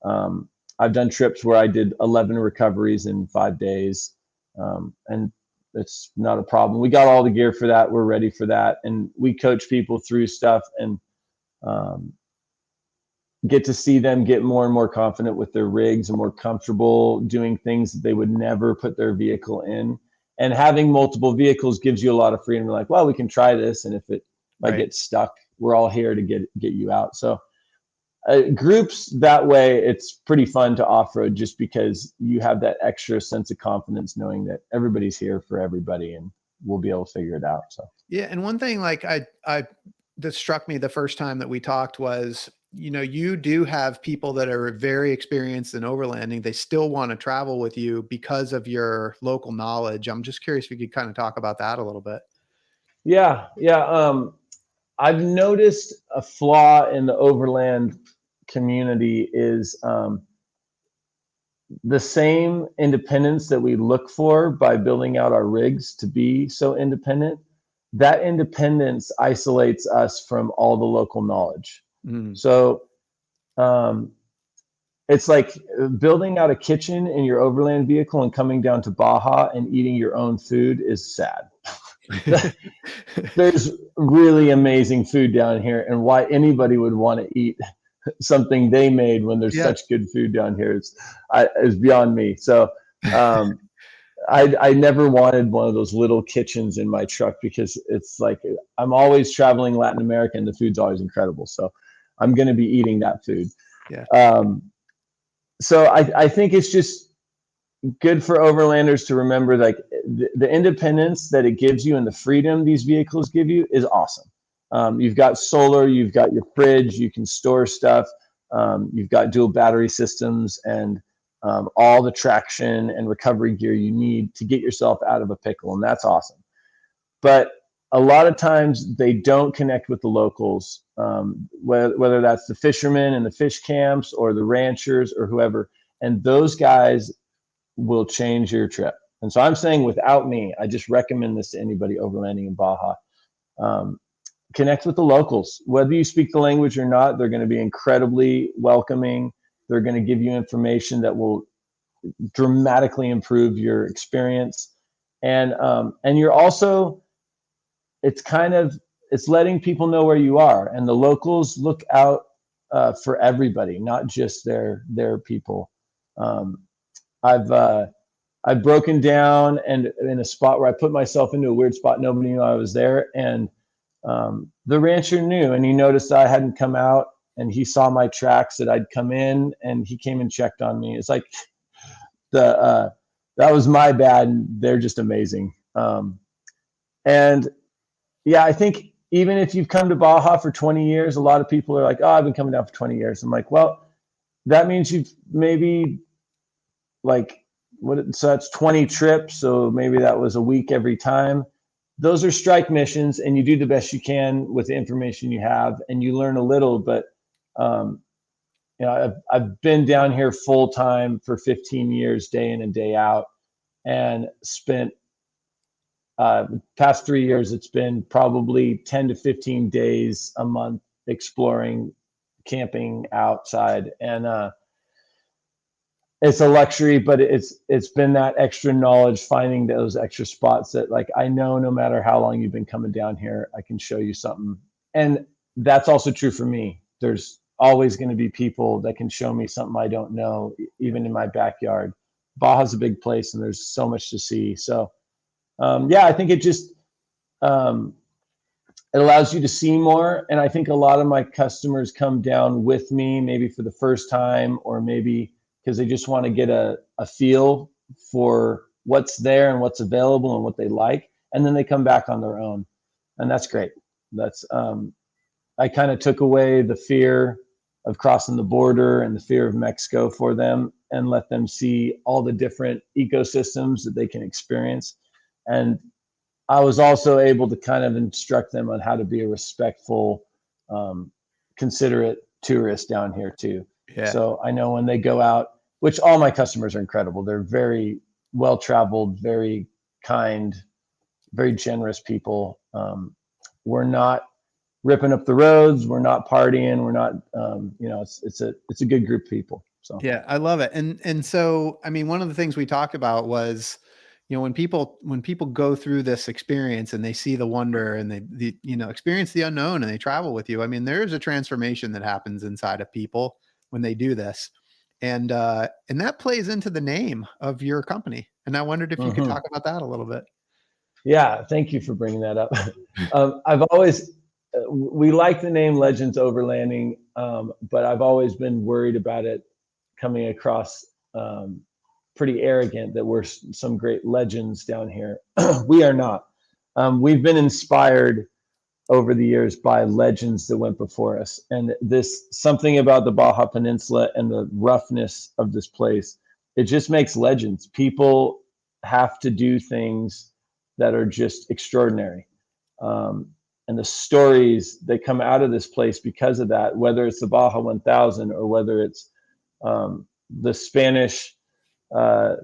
I've done trips where I did 11 recoveries in 5 days, and it's not a problem. We got all the gear for that. We're ready for that, and we coach people through stuff and um, get to see them get more and more confident with their rigs and more comfortable doing things that they would never put their vehicle in. And having multiple vehicles gives you a lot of freedom. Like, well, we can try this, and if I
Right.
get stuck, we're all here to get you out. So groups that way, it's pretty fun to off-road just because you have that extra sense of confidence knowing that everybody's here for everybody and we'll be able to figure it out. So
Yeah. And one thing like I that struck me the first time that we talked was, you do have people that are very experienced in overlanding. They still want to travel with you because of your local knowledge. I'm just curious if you could kind of talk about that a little bit.
yeah. I've noticed a flaw in the overland community is the same independence that we look for by building out our rigs to be so independent. That independence isolates us from all the local knowledge.
Mm.
So um, it's like building out a kitchen in your overland vehicle and coming down to Baja and eating your own food is sad. There's really amazing food down here, and why anybody would want to eat something they made when there's
Yeah.
such good food down here is beyond me. So um, I never wanted one of those little kitchens in my truck because it's like I'm always traveling Latin America and the food's always incredible. So I'm going to be eating that food.
Yeah.
So I think it's just good for overlanders to remember like the independence that it gives you and the freedom these vehicles give you is awesome. You've got solar, you've got your fridge, you can store stuff, you've got dual battery systems and all the traction and recovery gear you need to get yourself out of a pickle, and that's awesome. But a lot of times they don't connect with the locals, whether that's the fishermen and the fish camps or the ranchers or whoever, and those guys will change your trip. And so I'm saying without me, I just recommend this to anybody overlanding in Baja. Um, Connect with the locals. Whether you speak the language or not, they're going to be incredibly welcoming. They're going to give you information that will dramatically improve your experience. And you're also, it's letting people know where you are. And the locals look out for everybody, not just their people. Um, I've broken down and in a spot where I put myself into a weird spot. Nobody knew I was there. And the rancher knew, and he noticed I hadn't come out, and he saw my tracks that I'd come in, and he came and checked on me. It's like that was my bad. And they're just amazing. And yeah, I think even if you've come to Baja for 20 years, a lot of people are like, oh, I've been coming down for 20 years. I'm like, well, that means you've maybe like, so that's 20 trips. So maybe that was a week every time. Those are strike missions, and you do the best you can with the information you have, and you learn a little. But I've been down here full time for 15 years, day in and day out, and spent past 3 years. It's been probably 10 to 15 days a month exploring, camping outside, and it's a luxury, but it's been that extra knowledge, finding those extra spots that like, I know no matter how long you've been coming down here, I can show you something. And that's also true for me. There's always going to be people that can show me something I don't know, even in my backyard. Baja's a big place and there's so much to see. So I think it just, it allows you to see more. And I think a lot of my customers come down with me, maybe for the first time, or maybe because they just want to get a feel for what's there and what's available and what they like. And then they come back on their own. And that's great. That's, I kind of took away the fear of crossing the border and the fear of Mexico for them, and let them see all the different ecosystems that they can experience. And I was also able to kind of instruct them on how to be a respectful, considerate tourist down here too.
Yeah.
So I know when they go out, which all my customers are incredible. They're very well-traveled, very kind, very generous people. We're not ripping up the roads. We're not partying. We're not, it's a good group of people. So
yeah, I love it. And so, I mean, one of the things we talked about was, when people go through this experience and they see the wonder and they experience the unknown and they travel with you, I mean, there is a transformation that happens inside of people when they do this. And that plays into the name of your company. And I wondered if you could talk about that a little bit.
Yeah. Thank you for bringing that up. We like the name Legends Overlanding, but I've always been worried about it coming across pretty arrogant that we're some great legends down here. We are not. We've been inspired over the years by legends that went before us. And something about the Baja Peninsula and the roughness of this place, it just makes legends. People have to do things that are just extraordinary. And the stories that come out of this place because of that, whether it's the Baja 1000 or whether it's the Spanish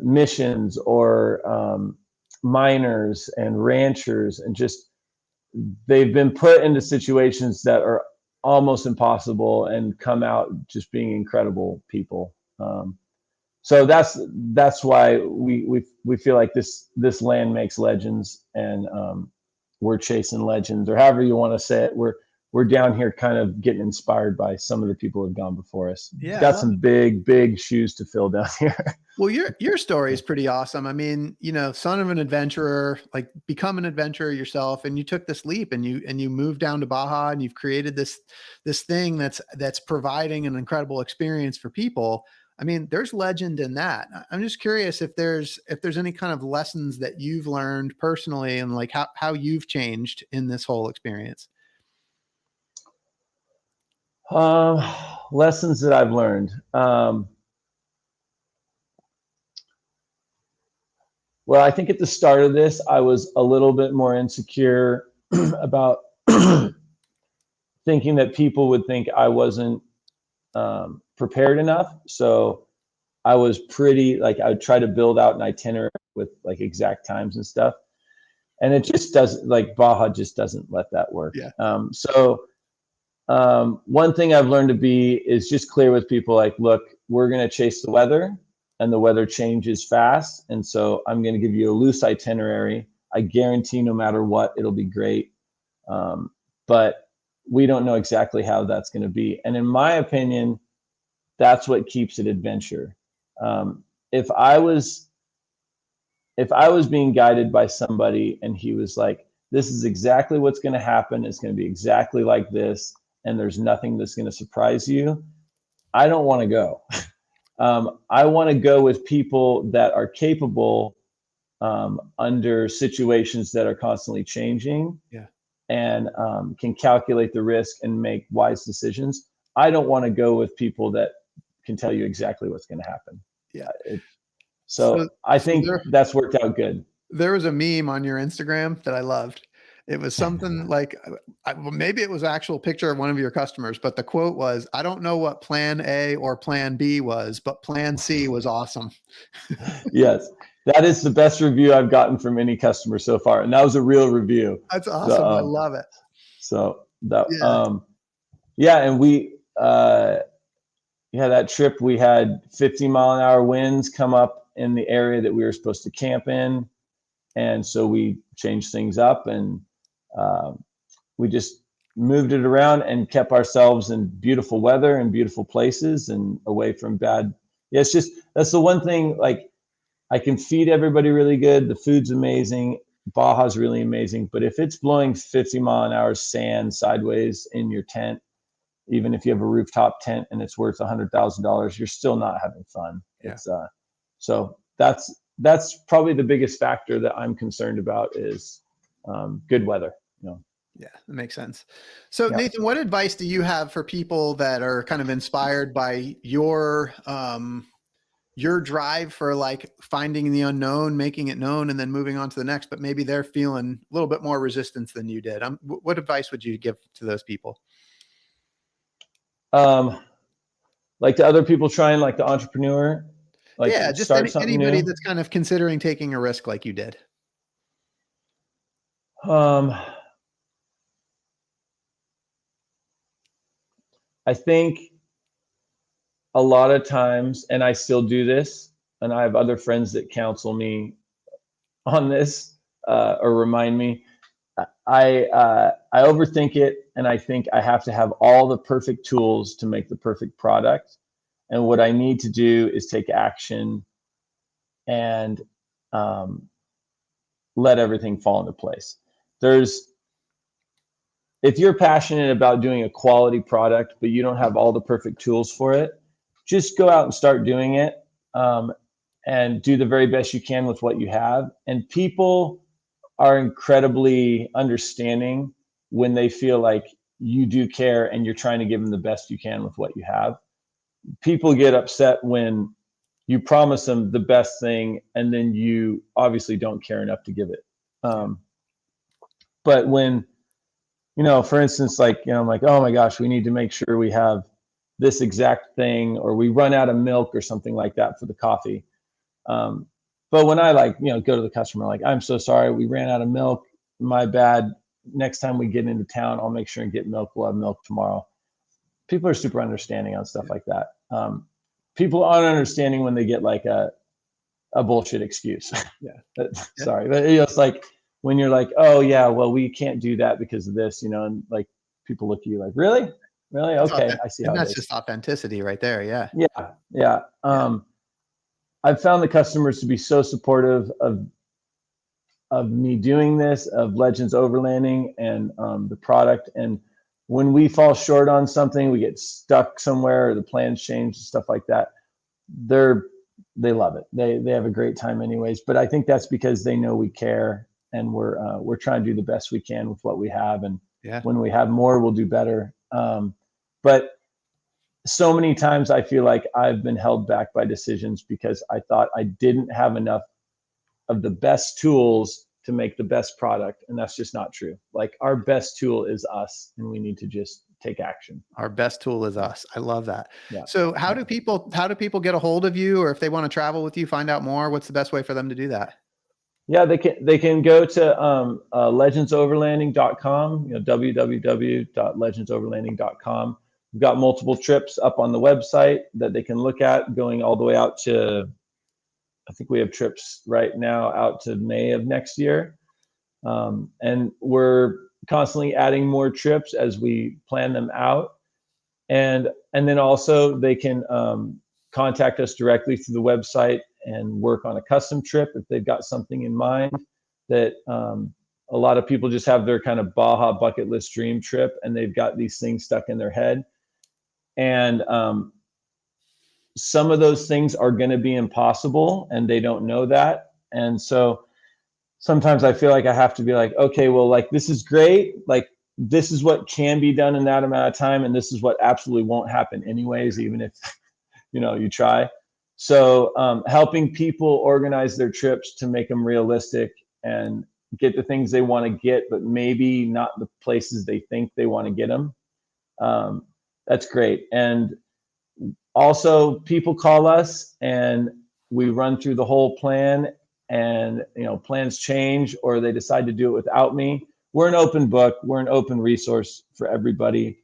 missions or miners and ranchers, and just they've been put into situations that are almost impossible and come out just being incredible people. So that's why we feel like this land makes legends, and we're chasing legends, or however you want to say it. We're down here kind of getting inspired by some of the people who have gone before us.
Yeah,
got some big shoes to fill down here.
Well, your story is pretty awesome. I mean, son of an adventurer, like become an adventurer yourself, and you took this leap and you moved down to Baja, and you've created this thing that's providing an incredible experience for people. I mean, there's legend in that. I'm just curious if there's any kind of lessons that you've learned personally, and like how you've changed in this whole experience.
Lessons that I've learned. Well, I think at the start of this, I was a little bit more insecure about thinking that people would think I wasn't prepared enough. So I was I would try to build out an itinerary with like exact times and stuff. And it just doesn't, like Baja just doesn't let that work.
Yeah.
One thing I've learned to be is just clear with people, like, look, we're going to chase the weather, and the weather changes fast. And so I'm going to give you a loose itinerary. I guarantee no matter what, it'll be great. But we don't know exactly how that's going to be. And in my opinion, that's what keeps it adventure. If I was being guided by somebody and he was like, this is exactly what's going to happen, it's going to be exactly like this, and there's nothing that's going to surprise you, I don't want to go. I want to go with people that are capable under situations that are constantly changing.
Yeah. And
can calculate the risk and make wise decisions. I don't want to go with people that can tell you exactly what's going to happen.
Yeah.
So I think that's worked out good.
There was a meme on your Instagram that I loved. It was something like, maybe it was an actual picture of one of your customers, but the quote was, I don't know what plan A or plan B was, but plan C was awesome.
Yes. That is the best review I've gotten from any customer so far. And that was a real review.
That's awesome. So, I love it.
So that, and we, that trip, we had 50-mile-an-hour winds come up in the area that we were supposed to camp in. And so we changed things up, and we just moved it around and kept ourselves in beautiful weather and beautiful places and away from bad. Yeah, it's just, that's the one thing, like, I can feed everybody really good. The food's amazing. Baja's really amazing. But if it's blowing 50-mile-an-hour sand sideways in your tent, even if you have a rooftop tent and it's worth $100,000, you're still not having fun.
Yeah.
It's so that's probably the biggest factor that I'm concerned about is good weather.
Yeah, that makes sense. So
Yeah.
Nathan, what advice do you have for people that are kind of inspired by your drive for like finding the unknown, making it known, and then moving on to the next, but maybe they're feeling a little bit more resistance than you did? What advice would you give to those people?
Like to other people trying, like the entrepreneur, like
Yeah, just
start something
anybody
new.
that's kind of considering taking a risk like you did.
I think a lot of times, and I still do this, and I have other friends that counsel me on this or remind me. I overthink it, and I think I have to have all the perfect tools to make the perfect product. And what I need to do is take action and let everything fall into place. If you're passionate about doing a quality product, but you don't have all the perfect tools for it, just go out and start doing it, and do the very best you can with what you have. And people are incredibly understanding when they feel like you do care and you're trying to give them the best you can with what you have. People get upset when you promise them the best thing and then you obviously don't care enough to give it. But when, for instance, like, I'm like, oh my gosh, we need to make sure we have this exact thing, or we run out of milk or something like that for the coffee. But when I go to the customer, like, I'm so sorry, we ran out of milk. My bad. Next time we get into town, I'll make sure and get milk. We'll have milk tomorrow. People are super understanding on stuff like that. People aren't understanding when they get like a bullshit excuse.
Yeah.
Sorry, but it's like when you're like, oh yeah, well, we can't do that because of this, and like people look at you like, really? Okay, I see how
that's
it is.
just authenticity right there. Yeah.
Yeah. I've found the customers to be so supportive of me doing this, of Legends Overlanding, and the product. And when we fall short on something, we get stuck somewhere, or the plans change and stuff like that, they love it. They have a great time anyways. But I think that's because they know we care, and we're trying to do the best we can with what we have. And when we have more, we'll do better. But so many times I feel like I've been held back by decisions because I thought I didn't have enough of the best tools to make the best product. And that's just not true. Like, our best tool is us, and we need to just take action.
Our best tool is us. I love that.
Yeah.
So how do people get a hold of you, or if they want to travel with you, find out more, what's the best way for them to do that?
Yeah, they can go to legendsoverlanding.com, www.legendsoverlanding.com. We've got multiple trips up on the website that they can look at, going all the way out to, I think we have trips right now out to May of next year. And we're constantly adding more trips as we plan them out. And then also they can contact us directly through the website and work on a custom trip if they've got something in mind. That a lot of people just have their kind of Baja bucket list dream trip, and they've got these things stuck in their head. And some of those things are going to be impossible, and they don't know that. And so sometimes I feel like I have to be like, okay, well, like, this is great. Like, this is what can be done in that amount of time, and this is what absolutely won't happen anyways, even if you try. So helping people organize their trips to make them realistic and get the things they want to get, but maybe not the places they think they want to get them. That's great. And also, people call us and we run through the whole plan, and plans change, or they decide to do it without me. We're an open book. We're an open resource for everybody.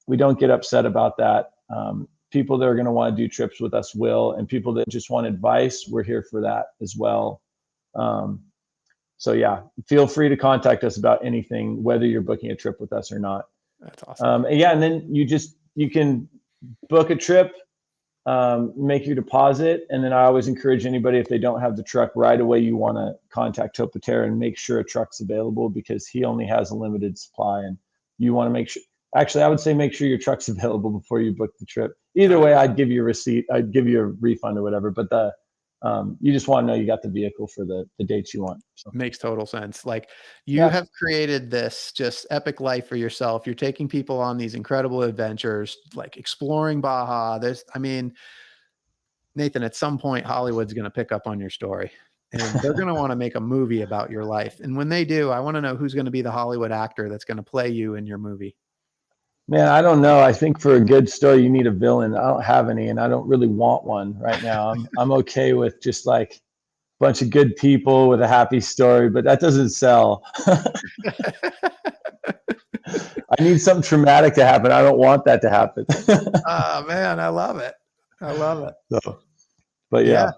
We don't get upset about that. people that are going to want to do trips with us will, and people that just want advice, we're here for that as well. So yeah, feel free to contact us about anything, whether you're booking a trip with us or not.
That's awesome.
And then you can book a trip, make your deposit. And then I always encourage anybody, if they don't have the truck right away, you want to contact Topaterra and make sure a truck's available, because he only has a limited supply, and you want to make sure. Actually, I would say make sure your truck's available before you book the trip. Either way, I'd give you a receipt, I'd give you a refund or whatever, but you just want to know you got the vehicle for the dates you want. So.
Makes total sense. Like, you have created this just epic life for yourself. You're taking people on these incredible adventures, like exploring Baja. Nathan, at some point, Hollywood's going to pick up on your story, and they're going to want to make a movie about your life. And when they do, I want to know who's going to be the Hollywood actor that's going to play you in your movie.
Man, I don't know. I think for a good story, you need a villain. I don't have any, and I don't really want one right now. I'm okay with just like a bunch of good people with a happy story, but that doesn't sell. I need something traumatic to happen. I don't want that to happen.
Oh man, I love it. I love it.
But yeah.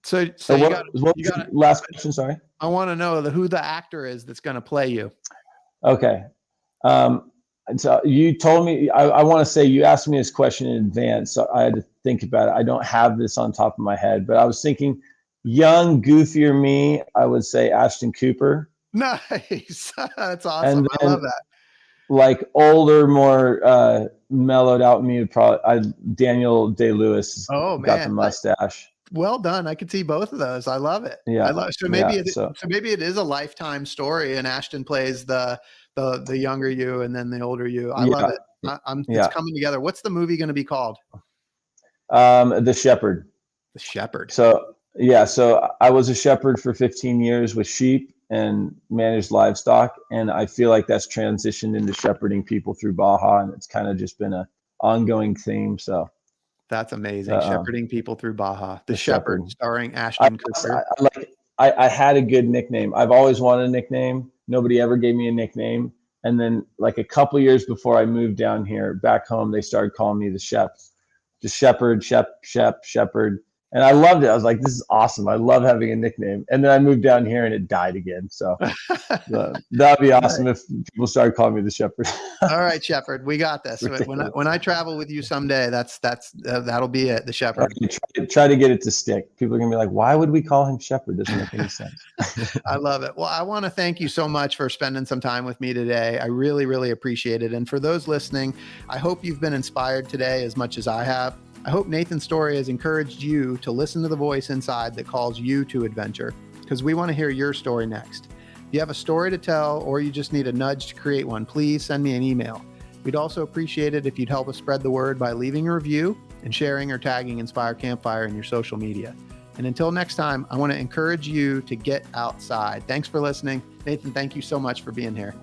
So
you got last question. Sorry.
I want to know who the actor is that's going to play you.
Okay. So you told me, I want to say you asked me this question in advance, so I had to think about it. I don't have this on top of my head, but I was thinking young, goofier me, I would say Ashton Cooper.
Nice. That's awesome. Then, I love that.
Like older, more mellowed out me would probably Daniel Day-Lewis.
Oh man,
got the mustache.
Well done. I could see both of those. I love it.
Yeah.
So maybe maybe it is a lifetime story, and Ashton plays the younger you and then the older you. I love it. It's coming together. What's the movie going to be called?
The Shepherd.
The Shepherd.
So I was a shepherd for 15 years with sheep and managed livestock, and I feel like that's transitioned into shepherding people through Baja, and it's kind of just been an ongoing theme. So
that's amazing. Shepherding people through Baja. The Shepherd, starring Ashton Kutcher.
I had a good nickname. I've always wanted a nickname. Nobody ever gave me a nickname. And then like a couple years before I moved down here, back home, they started calling me the Shepherd. And I loved it. I was like, this is awesome. I love having a nickname. And then I moved down here and it died again. So that'd be awesome if people started calling me the Shepherd.
All right, Shepherd, we got this. When I travel with you someday, that'll be it. The Shepherd.
Try to get it to stick. People are gonna be like, why would we call him Shepherd? Doesn't make any sense.
I love it. Well, I want to thank you so much for spending some time with me today. I really, really appreciate it. And for those listening, I hope you've been inspired today as much as I have. I hope Nathan's story has encouraged you to listen to the voice inside that calls you to adventure, because we want to hear your story next. If you have a story to tell, or you just need a nudge to create one, please send me an email. We'd also appreciate it if you'd help us spread the word by leaving a review and sharing or tagging Inspire Campfire in your social media. And until next time, I want to encourage you to get outside. Thanks for listening. Nathan, thank you so much for being here.